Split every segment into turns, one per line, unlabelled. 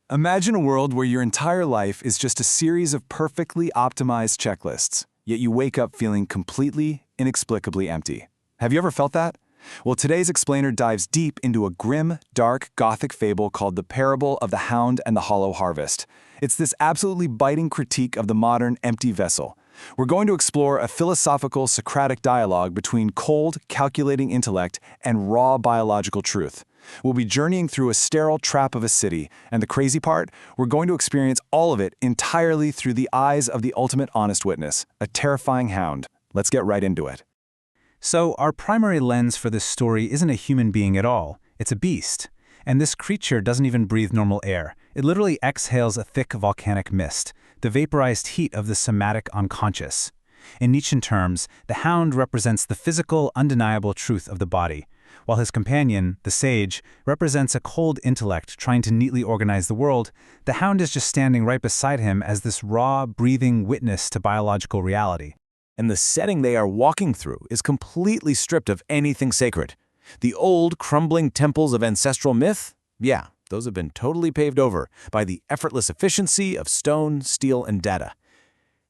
Imagine a world where your entire life is just a series of perfectly optimized checklists, yet you wake up feeling completely, inexplicably empty. Have you ever felt that? Well, today's explainer dives deep into a grim, dark, gothic fable called The Parable of the Hound and the Hollow Harvest. It's this absolutely biting critique of the modern empty vessel. We're going to explore a philosophical Socratic dialogue between cold, calculating intellect and raw biological truth. We'll be journeying through a sterile trap of a city, and the crazy part, we're going to experience all of it entirely through the eyes of the ultimate honest witness, a terrifying hound. Let's get right into it.
So, our primary lens for this story isn't a human being at all, it's a beast. And this creature doesn't even breathe normal air. It literally exhales a thick volcanic mist, the vaporized heat of the somatic unconscious. In Nietzschean terms, the hound represents the physical, undeniable truth of the body, while his companion, the sage, represents a cold intellect trying to neatly organize the world. The hound is just standing right beside him as this raw, breathing witness to biological reality.
And the setting they are walking through is completely stripped of anything sacred. The old, crumbling temples of ancestral myth? Yeah, those have been totally paved over by the effortless efficiency of stone, steel, and data.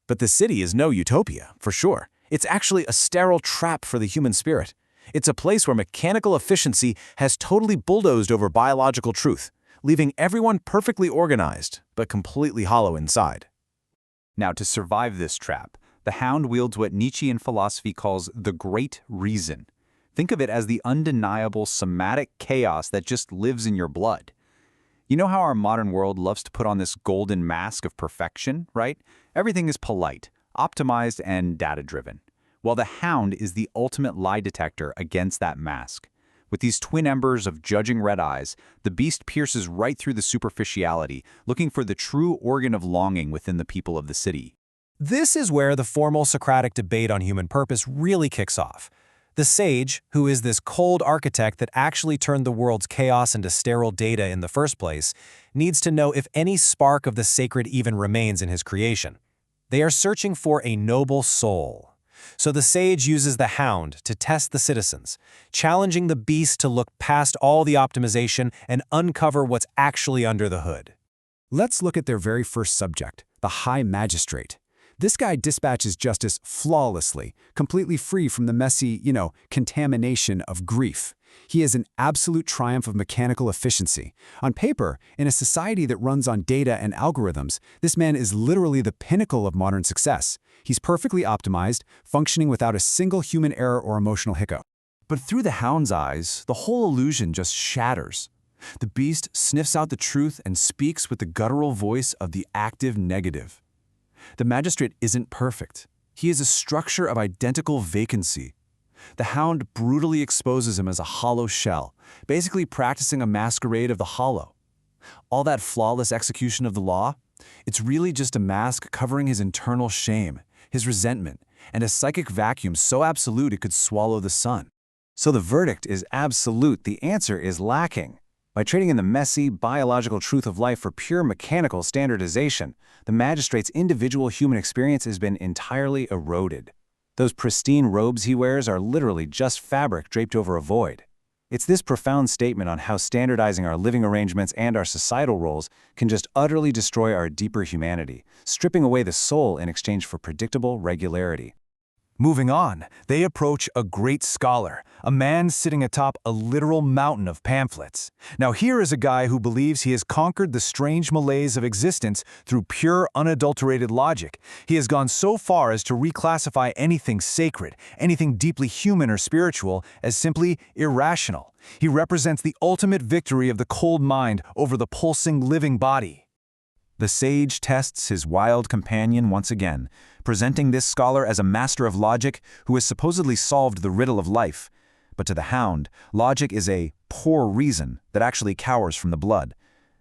But the city is no utopia, for sure. It's actually a sterile trap for the human spirit. It's a place where mechanical efficiency has totally bulldozed over biological truth, leaving everyone perfectly organized, but completely hollow inside.
Now, to survive this trap, the hound wields what Nietzschean philosophy calls the great reason. Think of it as the undeniable somatic chaos that just lives in your blood. You know how our modern world loves to put on this golden mask of perfection, right? Everything is polite, optimized, and data-driven. Well, the hound is the ultimate lie detector against that mask. With these twin embers of judging red eyes, the beast pierces right through the superficiality, looking for the true organ of longing within the people of the city.
This is where the formal Socratic debate on human purpose really kicks off. The sage, who is this cold architect that actually turned the world's chaos into sterile data in the first place, needs to know if any spark of the sacred even remains in his creation. They are searching for a noble soul. So the sage uses the hound to test the citizens, challenging the beast to look past all the optimization and uncover what's actually under the hood.
Let's look at their very first subject, the High Magistrate. This guy dispatches justice flawlessly, completely free from the messy, contamination of grief. He is an absolute triumph of mechanical efficiency. On paper, in a society that runs on data and algorithms, this man is literally the pinnacle of modern success. He's perfectly optimized, functioning without a single human error or emotional hiccup.
But through the hound's eyes, the whole illusion just shatters. The beast sniffs out the truth and speaks with the guttural voice of the active negative. The magistrate isn't perfect. He is a structure of identical vacancy. The hound brutally exposes him as a hollow shell, basically practicing a masquerade of the hollow. All that flawless execution of the law? It's really just a mask covering his internal shame, his resentment, and a psychic vacuum so absolute it could swallow the sun.
So the verdict is absolute, the answer is lacking. By trading in the messy, biological truth of life for pure mechanical standardization, the magistrate's individual human experience has been entirely eroded. Those pristine robes he wears are literally just fabric draped over a void. It's this profound statement on how standardizing our living arrangements and our societal roles can just utterly destroy our deeper humanity, stripping away the soul in exchange for predictable regularity. Moving on, they approach a great scholar, a man sitting atop a literal mountain of pamphlets. Now here is a guy who believes he has conquered the strange malaise of existence through pure, unadulterated logic. He has gone so far as to reclassify anything sacred, anything deeply human or spiritual, as simply irrational. He represents the ultimate victory of the cold mind over the pulsing, living body. The sage tests his wild companion once again, presenting this scholar as a master of logic who has supposedly solved the riddle of life. But to the hound, logic is a poor reason that actually cowers from the blood.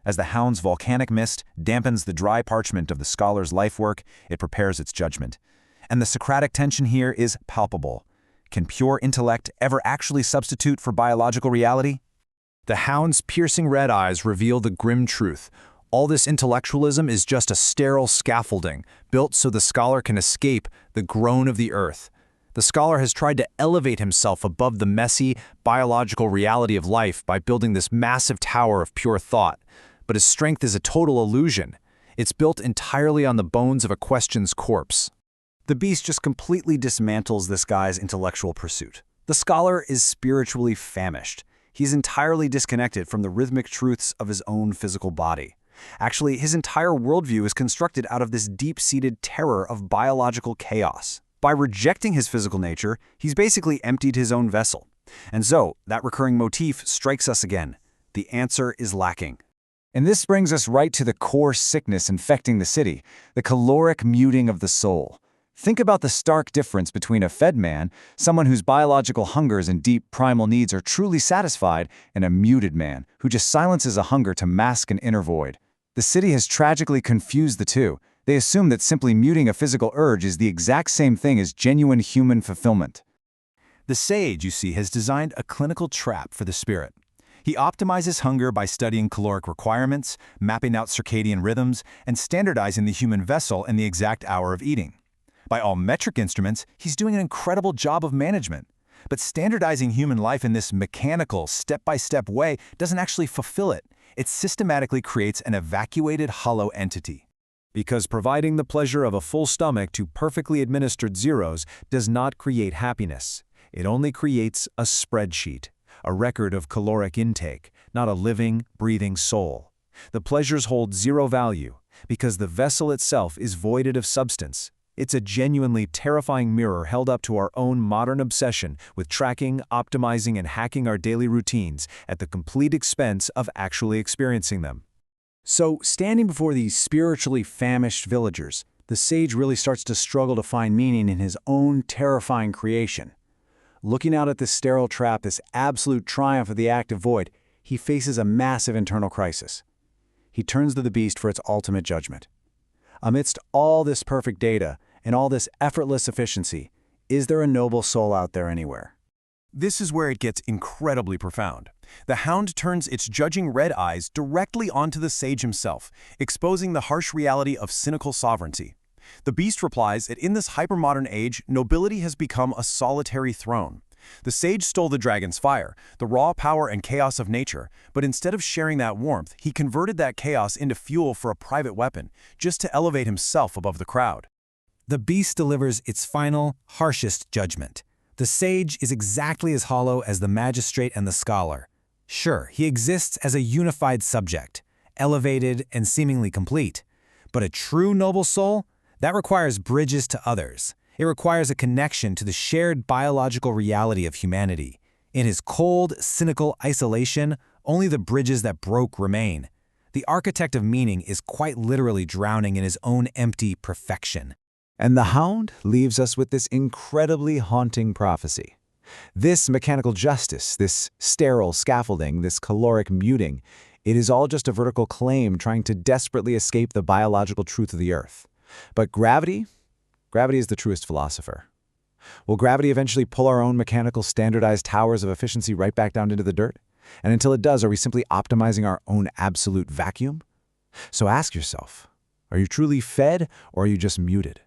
As the hound's volcanic mist dampens the dry parchment of the scholar's life work, it prepares its judgment. And the Socratic tension here is palpable. Can pure intellect ever actually substitute for biological reality?
The hound's piercing red eyes reveal the grim truth. All this intellectualism is just a sterile scaffolding, built so the scholar can escape the groan of the earth. The scholar has tried to elevate himself above the messy, biological reality of life by building this massive tower of pure thought.
But his strength is a total illusion. It's built entirely on the bones of a question's corpse.
The beast just completely dismantles this guy's intellectual pursuit. The scholar is spiritually famished. He's entirely disconnected from the rhythmic truths of his own physical body. Actually, his entire worldview is constructed out of this deep-seated terror of biological chaos. By rejecting his physical nature, he's basically emptied his own vessel. And so, that recurring motif strikes us again. The answer is lacking. And this brings us right to the core sickness infecting the city, the caloric muting of the soul. Think about the stark difference between a fed man, someone whose biological hungers and deep primal needs are truly satisfied, and a muted man who just silences a hunger to mask an inner void. The city has tragically confused the two. They assume that simply muting a physical urge is the exact same thing as genuine human fulfillment.
The sage, you see, has designed a clinical trap for the spirit. He optimizes hunger by studying caloric requirements, mapping out circadian rhythms, and standardizing the human vessel and the exact hour of eating. By all metric instruments, he's doing an incredible job of management. But standardizing human life in this mechanical, step-by-step way doesn't actually fulfill it. It systematically creates an evacuated, hollow entity.
Because providing the pleasure of a full stomach to perfectly administered zeros does not create happiness. It only creates a spreadsheet, a record of caloric intake, not a living, breathing soul. The pleasures hold zero value because the vessel itself is voided of substance. It's a genuinely terrifying mirror held up to our own modern obsession with tracking, optimizing, and hacking our daily routines at the complete expense of actually experiencing them.
So, standing before these spiritually famished villagers, the sage really starts to struggle to find meaning in his own terrifying creation. Looking out at this sterile trap, this absolute triumph of the active void, he faces a massive internal crisis. He turns to the beast for its ultimate judgment. Amidst all this perfect data and all this effortless efficiency, is there a noble soul out there anywhere?
This is where it gets incredibly profound. The hound turns its judging red eyes directly onto the sage himself, exposing the harsh reality of cynical sovereignty. The beast replies that in this hypermodern age, nobility has become a solitary throne. The sage stole the dragon's fire, the raw power and chaos of nature, but instead of sharing that warmth, he converted that chaos into fuel for a private weapon, just to elevate himself above the crowd.
The beast delivers its final, harshest judgment. The sage is exactly as hollow as the magistrate and the scholar. Sure, he exists as a unified subject, elevated and seemingly complete. But a true noble soul? That requires bridges to others. It requires a connection to the shared biological reality of humanity. In his cold, cynical isolation, only the bridges that broke remain. The architect of meaning is quite literally drowning in his own empty perfection.
And the hound leaves us with this incredibly haunting prophecy. This mechanical justice, this sterile scaffolding, this caloric muting, it is all just a vertical claim trying to desperately escape the biological truth of the earth. But gravity is the truest philosopher. Will gravity eventually pull our own mechanical standardized towers of efficiency right back down into the dirt? And until it does, are we simply optimizing our own absolute vacuum? So ask yourself, are you truly fed or are you just muted?